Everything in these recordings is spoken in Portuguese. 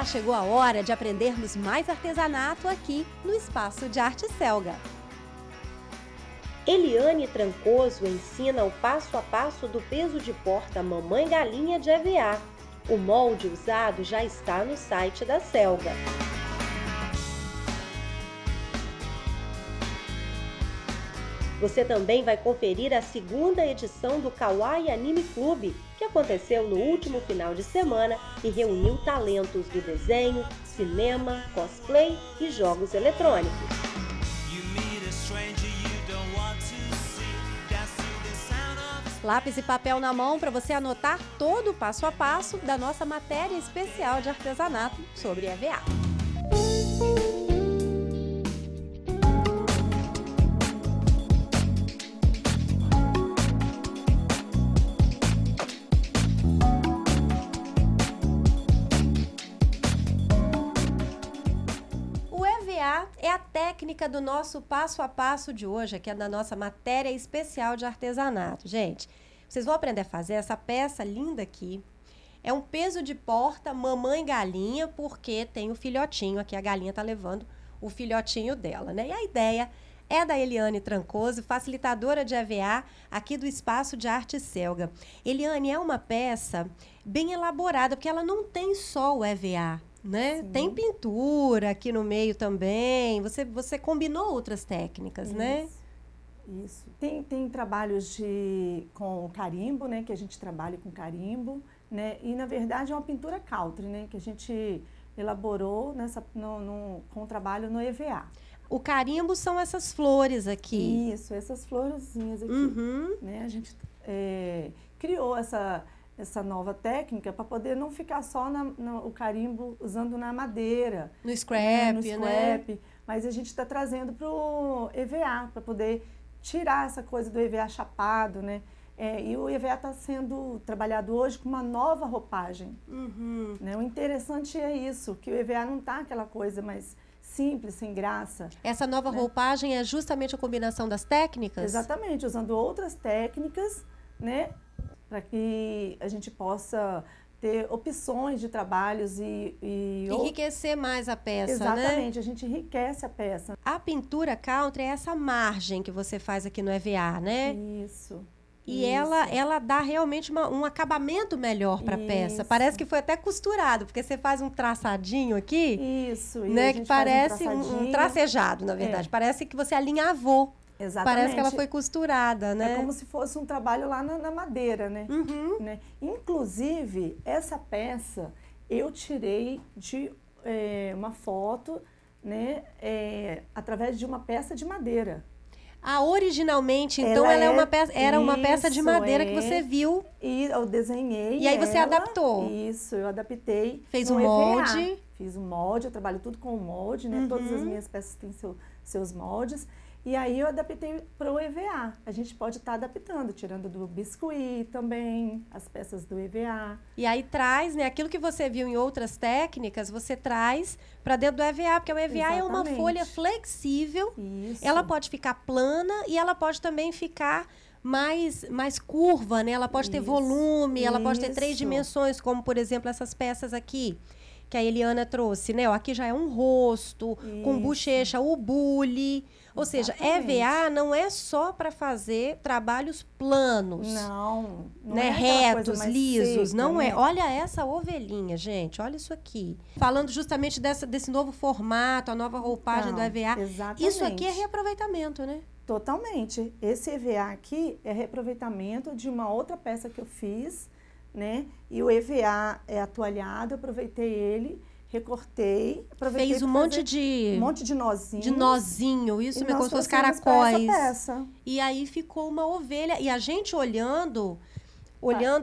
EVA, chegou a hora de aprendermos mais artesanato aqui no Espaço de Arte Selga. Eliane Trancoso ensina o passo a passo do peso de porta Mamãe Galinha de EVA. O molde usado já está no site da Selga. Você também vai conferir a segunda edição do Kawaii Anime Clube, que aconteceu no último final de semana e reuniu talentos do desenho, cinema, cosplay e jogos eletrônicos. Lápis e papel na mão para você anotar todo o passo a passo da nossa matéria especial de artesanato sobre EVA. É a técnica do nosso passo a passo de hoje, aqui é da nossa matéria especial de artesanato. Gente, vocês vão aprender a fazer essa peça linda aqui. É um peso de porta Mamãe Galinha, porque tem o filhotinho aqui, a galinha tá levando o filhotinho dela, né? E a ideia é da Eliane Trancoso, facilitadora de EVA aqui do Espaço de Arte Selga. Eliane, é uma peça bem elaborada, porque ela não tem só o EVA, né? Sim. Tem pintura aqui no meio também. Você combinou outras técnicas, Isso, né? Isso. Tem trabalhos com carimbo, né? Que a gente trabalha com carimbo, né? E na verdade é uma pintura country, né? Que a gente elaborou com o trabalho no EVA. O carimbo são essas flores aqui. Isso, essas florzinhas aqui. Uhum. Né? A gente criou essa nova técnica para poder não ficar só o carimbo usando na madeira. No scrap, né? Mas a gente está trazendo para o EVA, para poder tirar essa coisa do EVA chapado, né? E o EVA está sendo trabalhado hoje com uma nova roupagem. Uhum. Né? O interessante é isso, que o EVA não está aquela coisa mais simples, sem graça. Essa nova roupagem é justamente a combinação das técnicas? Exatamente, usando outras técnicas, né? Para que a gente possa ter opções de trabalhos e enriquecer mais a peça, Exatamente, né? A gente enriquece a peça. A pintura country é essa margem que você faz aqui no EVA, né? Isso. E ela dá realmente um acabamento melhor para a peça. Parece que foi até costurado, porque você faz um traçadinho aqui. Isso. Né, que parece um tracejado, na verdade. Parece que você alinhavou. Exatamente. Parece que ela foi costurada, né? É como se fosse um trabalho lá na madeira, né? Uhum. Né? Inclusive, essa peça eu tirei de uma foto, né? Através de uma peça de madeira. Originalmente, então, ela era uma peça de madeira que você viu. E eu desenhei. E aí você adaptou. Isso, eu adaptei. Fez um molde. EVA. Fiz um molde, eu trabalho tudo com molde, né? Todas as minhas peças têm seus moldes. E aí eu adaptei para o EVA. A gente pode estar adaptando, tirando do biscuit também, as peças do EVA. E aí traz, né, aquilo que você viu em outras técnicas, você traz para dentro do EVA, porque o EVA é uma folha flexível. Isso. Ela pode ficar plana e ela pode também ficar mais curva, né? Ela pode ter volume, ela pode ter 3 dimensões, como por exemplo essas peças aqui que a Eliana trouxe, né? Ó, aqui já é um rosto, com bochecha, o bule. Ou seja, EVA não é só para fazer trabalhos planos. Não né? É retos, lisos. seca, não né? é. Olha essa ovelhinha, gente. Olha isso aqui. Falando justamente desse novo formato, a nova roupagem do EVA. Exatamente. Isso aqui é reaproveitamento, né? Totalmente. Esse EVA aqui é reaproveitamento de uma outra peça que eu fiz, né? E o EVA é atoalhado, aproveitei ele, recortei, fez um monte de nozinhos. De nozinho, isso mesmo, como se fosse caracóis. Peça. E aí ficou uma ovelha. E a gente olhando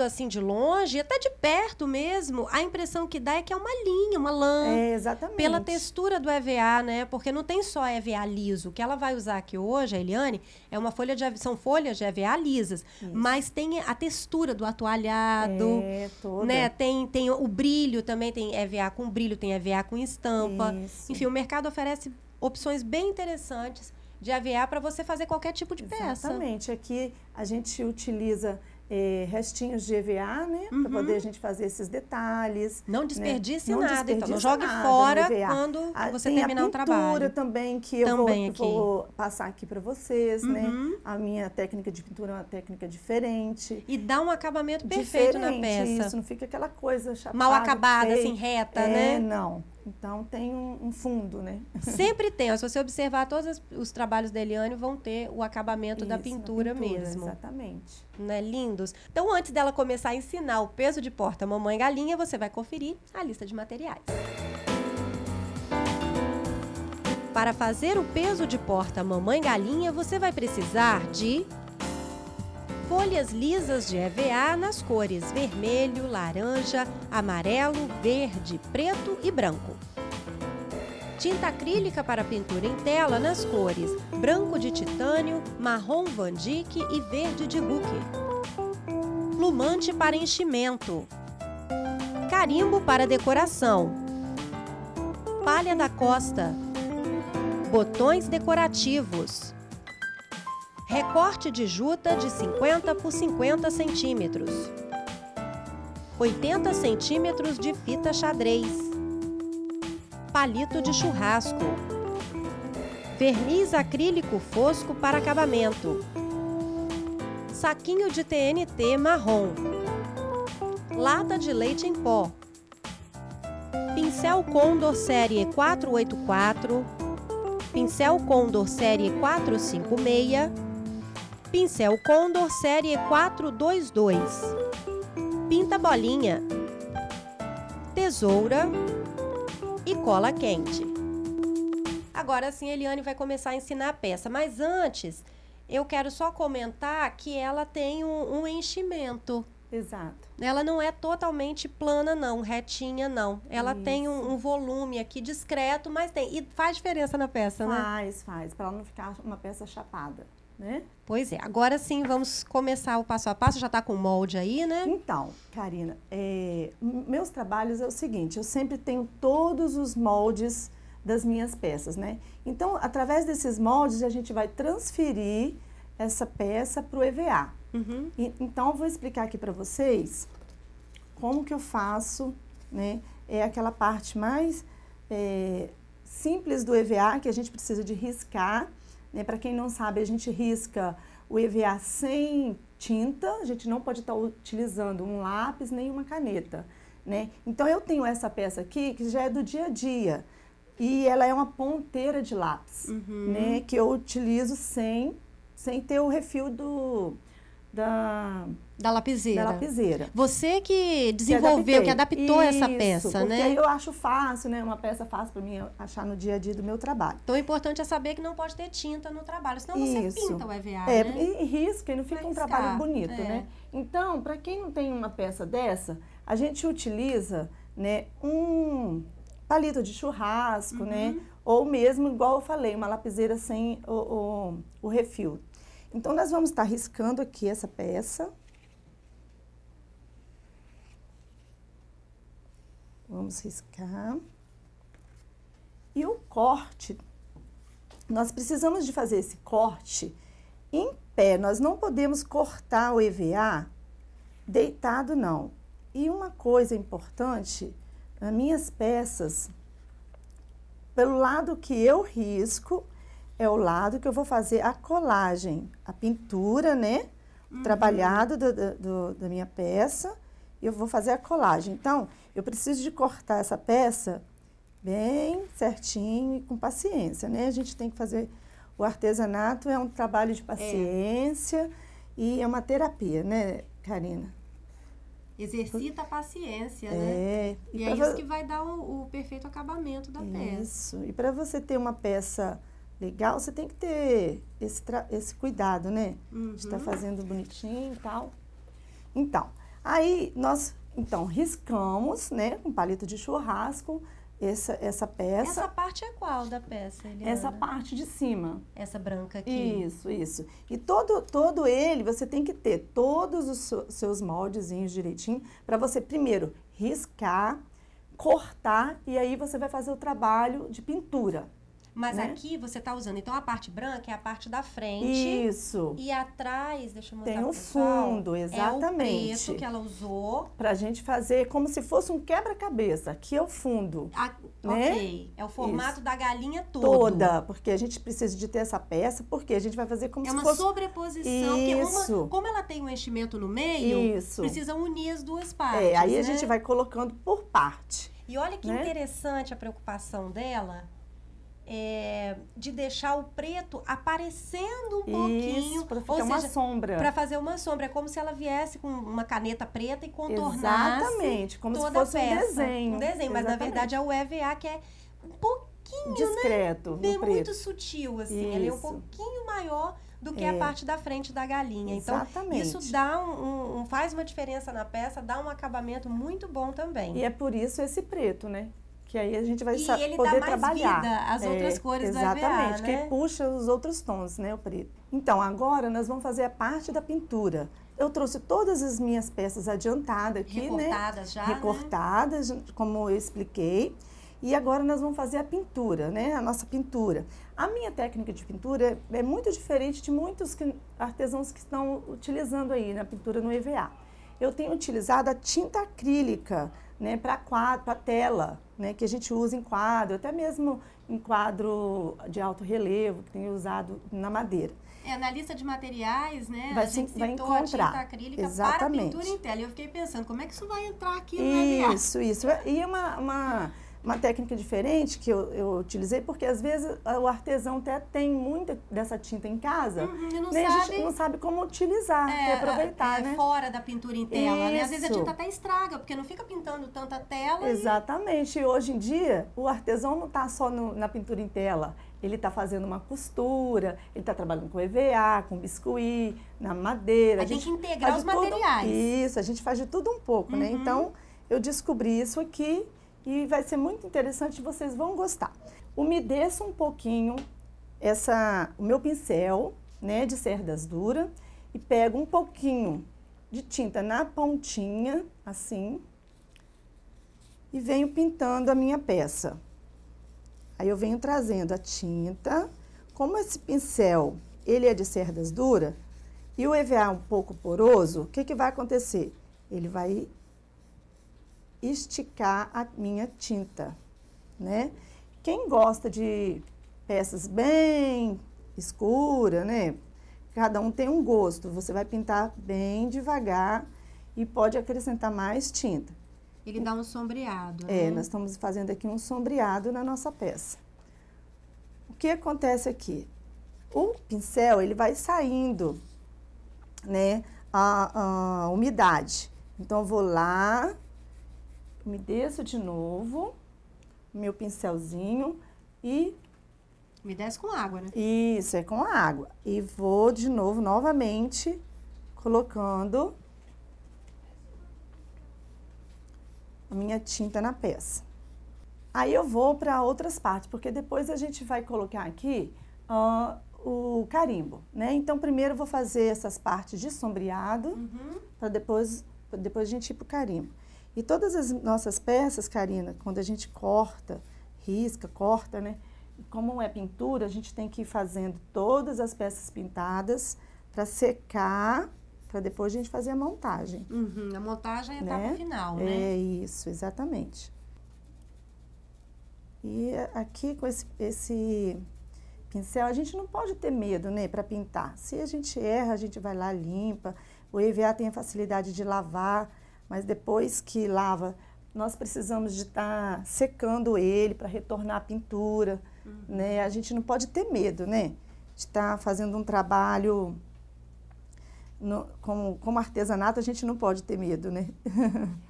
assim de longe, até de perto mesmo, a impressão que dá é que é uma linha, uma lã. Exatamente. Pela textura do EVA, né? Porque não tem só EVA liso. O que ela vai usar aqui hoje, a Eliane, são folhas de EVA lisas. Isso. Mas tem a textura do atoalhado. Toda. Né? Tem o brilho também, tem EVA com brilho, tem EVA com estampa. Isso. Enfim, o mercado oferece opções bem interessantes de EVA para você fazer qualquer tipo de peça. Exatamente. Aqui a gente utiliza restinhos de EVA, né? Para poder a gente fazer esses detalhes. Não desperdice né? nada, então. Não jogue fora quando você terminar o trabalho. Tem a pintura também, que eu vou passar aqui para vocês, né? A minha técnica de pintura é uma técnica diferente. E dá um acabamento perfeito na peça. Isso, não fica aquela coisa chapada, mal acabada, feia. assim, reta, né? Não. Então, tem um fundo, né? Sempre tem. Se você observar, todos os trabalhos da Eliane vão ter o acabamento da pintura mesmo. Exatamente. Né? Lindos. Então, antes dela começar a ensinar o peso de porta Mamãe Galinha, você vai conferir a lista de materiais. Para fazer o peso de porta Mamãe Galinha, você vai precisar de folhas lisas de EVA nas cores vermelho, laranja, amarelo, verde, preto e branco. Tinta acrílica para pintura em tela nas cores branco de titânio, marrom Van Dyck e verde de Hooker. Plumante para enchimento. Carimbo para decoração. Palha da Costa. Botões decorativos. Recorte de juta de 50 por 50 centímetros. 80 centímetros de fita xadrez. Palito de churrasco. Verniz acrílico fosco para acabamento. Saquinho de TNT marrom. Lata de leite em pó. Pincel Condor série 484. Pincel Condor série 456. Pincel Condor série 422. Pinta bolinha. Tesoura e cola quente. Agora sim, a Eliane vai começar a ensinar a peça, mas antes eu quero só comentar que ela tem um enchimento. Exato. Ela não é totalmente plana não, retinha não. Ela tem um volume aqui discreto, mas tem. E faz diferença na peça, né? Faz, para ela não ficar uma peça chapada, né? Pois é. Agora sim, vamos começar o passo a passo. Já está com o molde aí, né? Então, Karina, meus trabalhos é o seguinte, eu sempre tenho todos os moldes das minhas peças, né? Então, através desses moldes, a gente vai transferir essa peça para o EVA. Então, eu vou explicar aqui para vocês como que eu faço, né? É aquela parte mais simples do EVA, que a gente precisa de riscar, né? Para quem não sabe, a gente risca o EVA sem tinta, a gente não pode estar utilizando um lápis nem uma caneta, né? Então, eu tenho essa peça aqui, que já é do dia a dia, e ela é uma ponteira de lápis, né? Que eu utilizo sem ter o refil da lapiseira. Você que desenvolveu, que adaptou essa peça, né? Porque eu acho fácil, né? Uma peça fácil para mim achar no dia a dia do meu trabalho. Então, o importante é saber que não pode ter tinta no trabalho, senão você pinta o EVA, né? E risca e não fica um trabalho bonito, né? Então, para quem não tem uma peça dessa, a gente utiliza, né, um palito de churrasco, né? Ou mesmo, igual eu falei, uma lapiseira sem o refil. Então, nós vamos estar riscando aqui essa peça. Vamos riscar. E o corte, nós precisamos de fazer esse corte em pé. Nós não podemos cortar o EVA deitado, não. E uma coisa importante, nas minhas peças, pelo lado que eu risco, é o lado que eu vou fazer a colagem, a pintura, né? Trabalhado da minha peça, e eu vou fazer a colagem. Então, eu preciso de cortar essa peça bem certinho e com paciência, né? A gente tem que fazer... O artesanato é um trabalho de paciência e é uma terapia, né, Karina? Exercita a paciência, né? E é isso que vai dar o perfeito acabamento da peça. Isso. E para você ter uma peça legal, você tem que ter esse cuidado, né? De estar fazendo bonitinho e tal. Então, aí nós riscamos, né, com palito de churrasco, essa peça. Essa parte é qual da peça, Eliana? Essa parte de cima. Essa branca aqui. Isso. E todo ele, você tem que ter todos os seus moldezinhos direitinho, para você primeiro riscar, cortar, e aí você vai fazer o trabalho de pintura. Mas né? aqui você tá usando, então a parte branca é a parte da frente. Isso. E atrás, deixa eu mostrar Tem pro o pessoal, fundo, exatamente. É o preto que ela usou. Pra gente fazer como se fosse um quebra-cabeça. Aqui é o fundo. Né? Ok, é o formato Isso. da galinha Toda, porque a gente precisa de ter essa peça, porque a gente vai fazer como É se uma fosse... sobreposição, Isso. porque como ela tem um enchimento no meio, Isso. precisa unir as duas partes, aí né? a gente vai colocando por parte. E olha que né? interessante a preocupação dela, de deixar o preto aparecendo um pouquinho. Isso, para ficar ou uma seja, sombra. para fazer uma sombra. É como se ela viesse com uma caneta preta e contornasse Exatamente, como toda se fosse a peça. um desenho. Um desenho, mas na Exatamente. verdade é o EVA que é um pouquinho, discreto, né? no Muito preto. sutil, assim. Ele é um Isso. pouquinho maior do que a parte da frente da galinha. Exatamente. Então, isso dá faz uma diferença na peça, dá um acabamento muito bom também. E é por isso esse preto, né? Que aí a gente vai E ele poder dá mais trabalhar. vida às outras cores do EVA, exatamente, né? que puxa os outros tons, né, o preto. Então, agora nós vamos fazer a parte da pintura. Eu trouxe todas as minhas peças adiantadas aqui, Recortadas né? já, Recortadas, como eu expliquei. E agora nós vamos fazer a pintura, né? A nossa pintura. A minha técnica de pintura é muito diferente de muitos artesãos que estão utilizando aí na pintura no EVA. Eu tenho utilizado a tinta acrílica, né, para quadro, para tela, né, que a gente usa em quadro, até mesmo em quadro de alto relevo, que tem usado na madeira. Na lista de materiais, né, Vai a gente vai citou a encontrar. tinta acrílica Exatamente. para pintura em tela. E eu fiquei pensando, como é que isso vai entrar aqui no EVA? Isso. E é uma técnica diferente que eu utilizei, porque às vezes o artesão até tem muita dessa tinta em casa, E não né? sabe, A gente não sabe como utilizar, aproveitar, né? fora da pintura em tela, né? Às vezes a Isso. tinta até estraga, porque não fica pintando tanta tela. Exatamente. E hoje em dia, o artesão não está só na pintura em tela. Ele está fazendo uma costura, ele está trabalhando com EVA, com biscuit, na madeira. Aí tem que integrar faz os de tudo. materiais. Isso, a gente faz de tudo um pouco, né? Então, eu descobri isso aqui e vai ser muito interessante, vocês vão gostar. Umedeço um pouquinho o meu pincel, né, de cerdas duras, e pego um pouquinho de tinta na pontinha, assim, e venho pintando a minha peça. Aí eu venho trazendo a tinta. Como esse pincel, ele é de cerdas duras, e o EVA é um pouco poroso, o que que vai acontecer? Ele vai esticar a minha tinta, né? Quem gosta de peças bem escuras, né? Cada um tem um gosto. Você vai pintar bem devagar e pode acrescentar mais tinta. Ele dá um sombreado, né? Nós estamos fazendo aqui um sombreado na nossa peça. O que acontece aqui? O pincel, ele vai saindo, né, a umidade. Então, eu vou lá, umedeço de novo, meu pincelzinho e... Umedece com água, né? Isso, é com a água. E vou de novo, novamente, colocando a minha tinta na peça. Aí eu vou para outras partes, porque depois a gente vai colocar aqui o carimbo, né? Então, primeiro eu vou fazer essas partes de sombreado, para depois a gente ir para o carimbo. E todas as nossas peças, Karina, quando a gente corta, risca, corta, né? E como é pintura, a gente tem que ir fazendo todas as peças pintadas para secar, para depois a gente fazer a montagem. A montagem é a né? etapa final, né? É isso, exatamente. E aqui com esse pincel, a gente não pode ter medo, né, para pintar. Se a gente erra, a gente vai lá, limpa. O EVA tem a facilidade de lavar, mas depois que lava, nós precisamos de estar secando ele para retornar a pintura, né? A gente não pode ter medo, né, de estar fazendo um trabalho como artesanato, a gente não pode ter medo, né?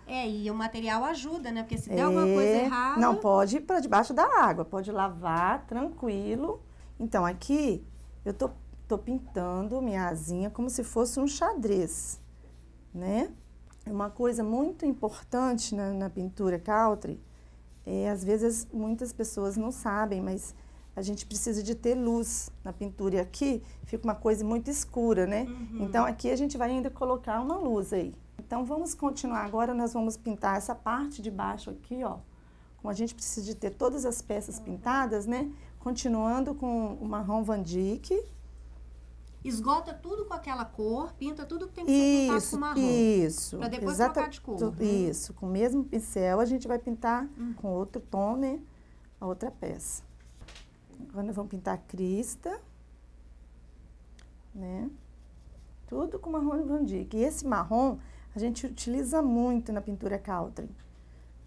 E o material ajuda, né? Porque se der alguma coisa errada... Não, pode ir para debaixo da água, pode lavar tranquilo. Então, aqui eu tô pintando minha asinha como se fosse um xadrez, né? Uma coisa muito importante na pintura country, às vezes muitas pessoas não sabem, mas a gente precisa de ter luz na pintura. E aqui fica uma coisa muito escura, né? Então, aqui a gente vai ainda colocar uma luz aí. Então, vamos continuar agora, nós vamos pintar essa parte de baixo aqui, ó. Como a gente precisa de ter todas as peças pintadas, né? continuando com o marrom Van Dyck. Esgota tudo com aquela cor, pinta tudo que tem que ser pintado com marrom. Isso. Para depois trocar de cor. Isso. Com o mesmo pincel, a gente vai pintar com outro tom, né? A outra peça. Agora nós vamos pintar a crista, né? Tudo com marrom Van Dyck. E esse marrom a gente utiliza muito na pintura country,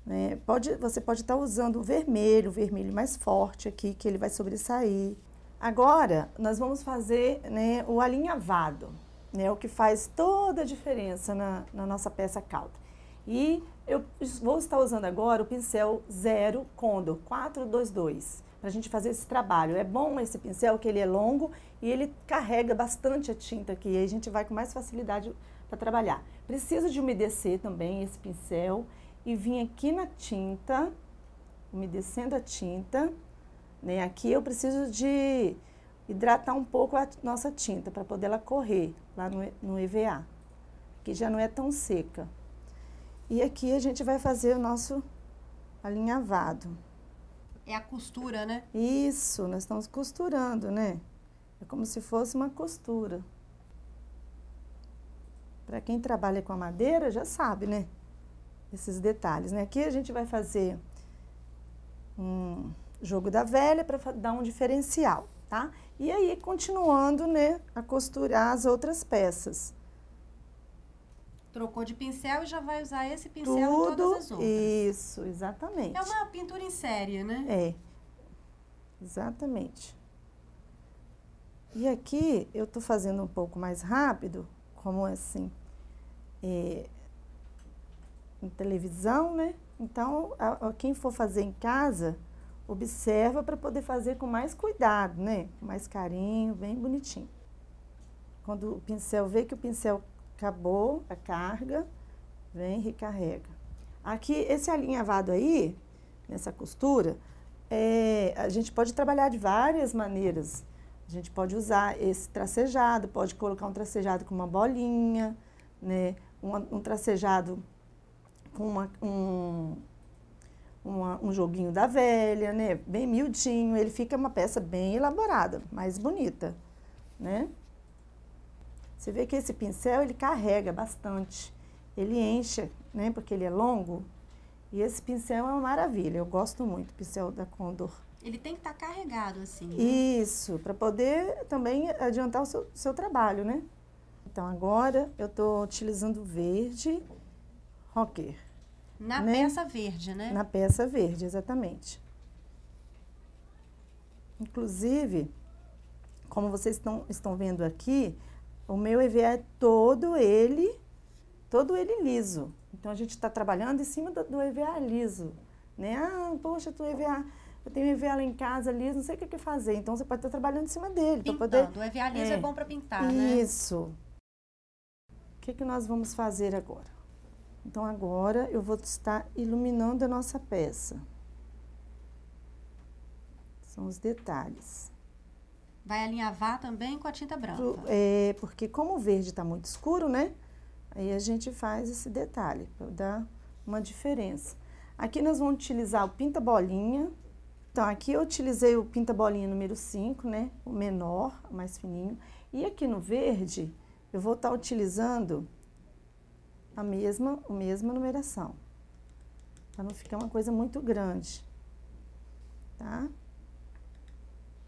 né? Você pode estar usando o vermelho mais forte aqui, que ele vai sobressair. Agora, nós vamos fazer, né, o alinhavado, né? O que faz toda a diferença na nossa peça country. E eu vou estar usando agora o pincel 0 Condor 422. Para a gente fazer esse trabalho. É bom esse pincel, que ele é longo e ele carrega bastante a tinta aqui. E aí a gente vai com mais facilidade para trabalhar. Preciso de umedecer também esse pincel e vir aqui na tinta, umedecendo a tinta, né? Aqui eu preciso de hidratar um pouco a nossa tinta para poder ela correr lá no EVA, que já não é tão seca. E aqui a gente vai fazer o nosso alinhavado. É a costura, né? Isso, nós estamos costurando, né? É como se fosse uma costura. Para quem trabalha com a madeira, já sabe, né? Esses detalhes, né? Aqui a gente vai fazer um jogo da velha para dar um diferencial, tá? E aí, continuando, né, a costurar as outras peças. Trocou de pincel e já vai usar esse pincel em todas as outras. Isso, exatamente. É uma pintura em série, né? É, exatamente. E aqui eu tô fazendo um pouco mais rápido, como assim, em televisão, né? Então, quem for fazer em casa, observa para poder fazer com mais cuidado, né? Com mais carinho, bem bonitinho. Quando o pincel vê que o pincel acabou a carga, vem e recarrega. Aqui, esse alinhavado aí, nessa costura, a gente pode trabalhar de várias maneiras. A gente pode usar esse tracejado, pode colocar um tracejado com uma bolinha, né? Um tracejado com um joguinho da velha, né? Bem miudinho, ele fica uma peça bem elaborada, mais bonita, né? Você vê que esse pincel, ele carrega bastante, ele enche, né? Porque ele é longo, e esse pincel é uma maravilha, eu gosto muito do pincel da Condor. Ele tem que estar carregado assim, né? Isso, para poder também adiantar o seu trabalho, né? Então, agora eu estou utilizando verde rocker. Na peça verde, né? Na peça verde, exatamente. Inclusive, como vocês estão vendo aqui, o meu EVA é todo ele liso. Então, a gente está trabalhando em cima do EVA liso, né? Ah, poxa, eu tenho EVA lá em casa liso, não sei o que fazer. Então, você pode estar trabalhando em cima dele. Pintando. O EVA liso é bom para pintar, né? Isso. O que nós vamos fazer agora? Então, agora eu vou estar iluminando a nossa peça. São os detalhes. Vai alinhavar também com a tinta branca. Porque como o verde está muito escuro, né? Aí a gente faz esse detalhe, para dar uma diferença. Aqui nós vamos utilizar o pinta-bolinha. Então, aqui eu utilizei o pinta-bolinha número 5, né? O menor, o mais fininho. E aqui no verde, eu vou estar utilizando a mesma numeração, para não ficar uma coisa muito grande, tá?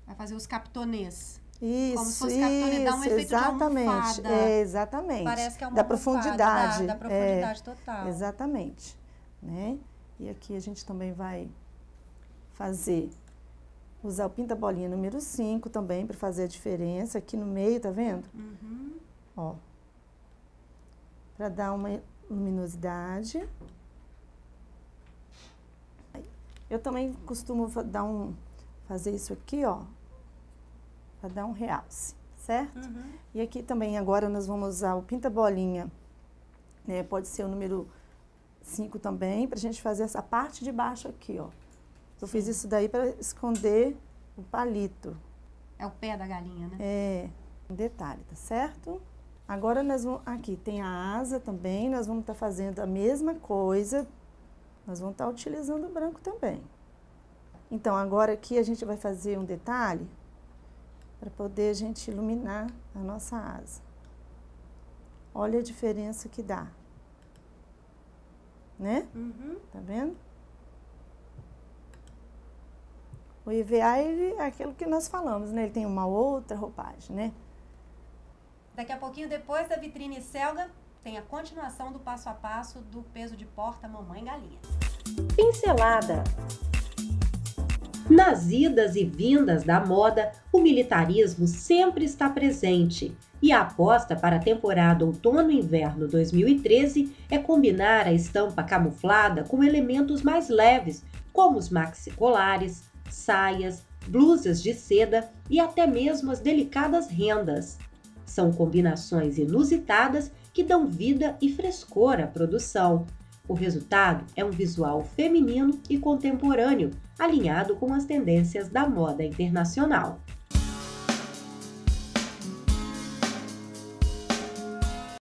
Vai fazer os captonês. Isso, como se fosse captonê, dá um efeito exatamente, de almofada. Exatamente. Parece que é uma da profundidade. Da profundidade total. Exatamente, né? E aqui a gente também vai usar o pinta-bolinha número 5 também, para fazer a diferença aqui no meio, tá vendo? Uhum. Ó. Para dar uma luminosidade. Eu também costumo fazer isso aqui, ó, para dar um realce, certo? Uhum. E aqui também agora nós vamos usar o pinta-bolinha, né? Pode ser o número 5 também, para a gente fazer essa parte de baixo aqui, ó. Eu fiz isso daí para esconder o palito. É o pé da galinha, né? É, um detalhe, tá certo? Agora nós vamos, aqui tem a asa também, nós vamos estar fazendo a mesma coisa, nós vamos estar utilizando o branco também. Então, agora aqui a gente vai fazer um detalhe para poder a gente iluminar a nossa asa. Olha a diferença que dá. Né? Tá vendo? O EVA, ele é aquilo que nós falamos, né? Ele tem uma outra roupagem, né? Daqui a pouquinho, depois da vitrine Selga, tem a continuação do passo a passo do peso de porta Mamãe Galinha. Pincelada. Nas idas e vindas da moda, o militarismo sempre está presente. E a aposta para a temporada outono-inverno 2013 é combinar a estampa camuflada com elementos mais leves, como os maxicolares, saias, blusas de seda e até mesmo as delicadas rendas. São combinações inusitadas que dão vida e frescor à produção. O resultado é um visual feminino e contemporâneo, alinhado com as tendências da moda internacional.